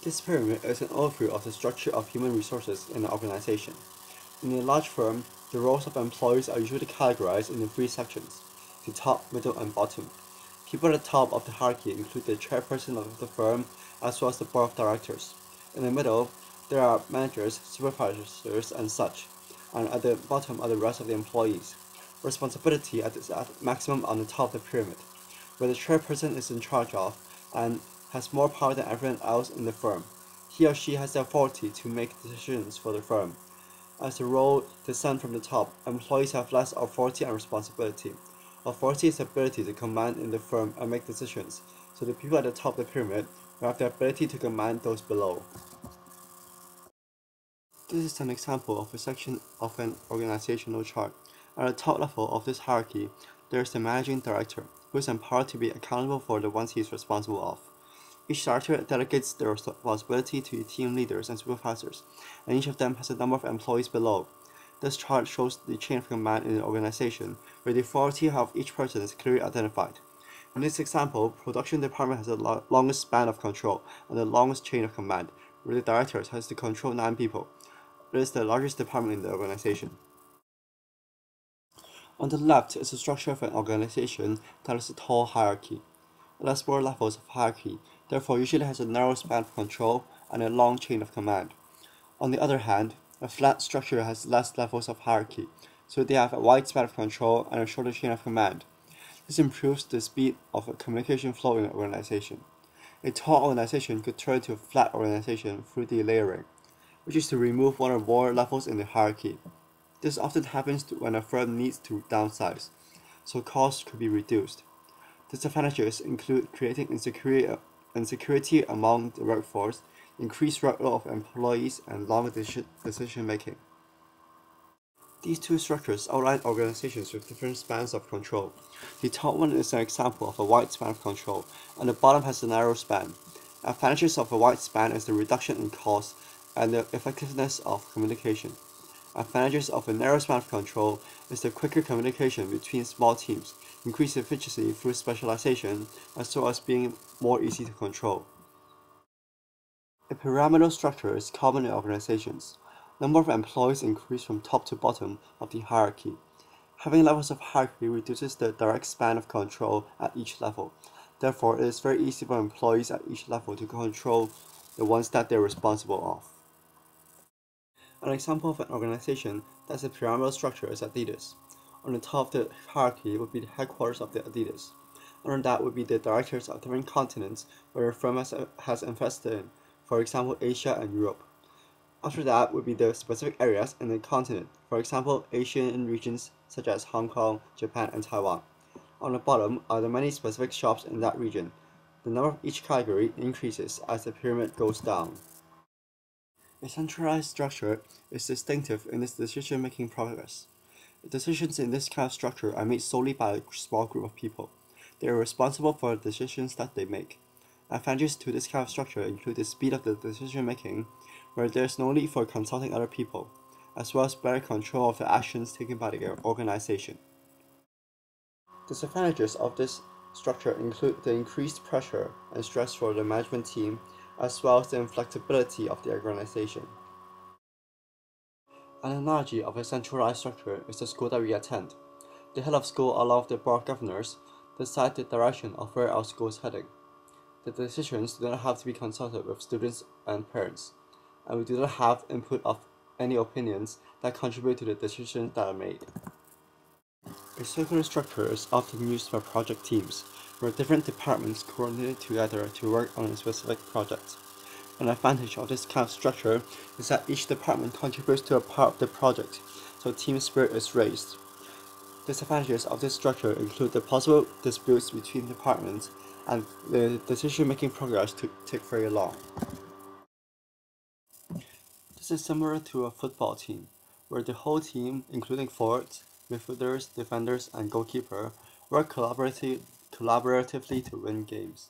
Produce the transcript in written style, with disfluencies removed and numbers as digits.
This pyramid is an overview of the structure of human resources in an organization. In a large firm, the roles of employees are usually categorized into three sections: the top, middle, and bottom. People at the top of the hierarchy include the chairperson of the firm as well as the board of directors. In the middle, there are managers, supervisors, and such, and at the bottom are the rest of the employees. Responsibility is at maximum on the top of the pyramid, where the chairperson is in charge of and has more power than everyone else in the firm. He or she has the authority to make decisions for the firm. As the role descends from the top, employees have less authority and responsibility. Authority is the ability to command in the firm and make decisions, so the people at the top of the pyramid will have the ability to command those below. This is an example of a section of an organizational chart. At the top level of this hierarchy, there is the managing director, who is empowered to be accountable for the ones he is responsible of. Each director delegates their responsibility to team leaders and supervisors, and each of them has a number of employees below. This chart shows the chain of command in an organization, where the authority of each person is clearly identified. In this example, production department has the longest span of control and the longest chain of command, where the director has to control 9 people. It is the largest department in the organization. On the left is the structure of an organization that has a tall hierarchy. It has 4 levels of hierarchy, therefore usually has a narrow span of control and a long chain of command. On the other hand, a flat structure has less levels of hierarchy, so they have a wide span of control and a shorter chain of command. This improves the speed of a communication flow in an organization. A tall organization could turn to a flat organization through delayering, which is to remove one or more levels in the hierarchy. This often happens when a firm needs to downsize, so costs could be reduced. Disadvantages include creating insecurity among the workforce, increased workload of employees, and long decision making. These two structures outline organizations with different spans of control. The top one is an example of a wide span of control, and the bottom has a narrow span. Advantages of a wide span is the reduction in cost and the effectiveness of communication. Advantages of a narrow span of control is the quicker communication between small teams, increased efficiency through specialization, as well as being more easy to control. A pyramidal structure is common in organizations. Number of employees increase from top to bottom of the hierarchy. Having levels of hierarchy reduces the direct span of control at each level. Therefore, it is very easy for employees at each level to control the ones that they are responsible of. An example of an organization that has a pyramidal structure is Adidas. On the top of the hierarchy would be the headquarters of the Adidas. Under that would be the directors of different continents where the firm has invested in, for example, Asia and Europe. After that would be the specific areas in the continent, for example, Asian regions such as Hong Kong, Japan, and Taiwan. On the bottom are the many specific shops in that region. The number of each category increases as the pyramid goes down. A centralized structure is distinctive in its decision-making process. The decisions in this kind of structure are made solely by a small group of people. They are responsible for the decisions that they make. Advantages to this kind of structure include the speed of the decision-making, where there is no need for consulting other people, as well as better control of the actions taken by the organization. Disadvantages of this structure include the increased pressure and stress for the management team, as well as the inflexibility of the organization. An analogy of a centralized structure is the school that we attend. The head of school, along with the board of governors, decide the direction of where our school is heading. The decisions do not have to be consulted with students and parents, and we do not have input of any opinions that contribute to the decisions that are made. A circular structure is often used by project teams, where different departments coordinate together to work on a specific project. An advantage of this kind of structure is that each department contributes to a part of the project, so team spirit is raised. Disadvantages of this structure include the possible disputes between departments and the decision-making progress to take very long. This is similar to a football team, where the whole team, including forwards, midfielders, defenders, and goalkeeper, work collaboratively to win games.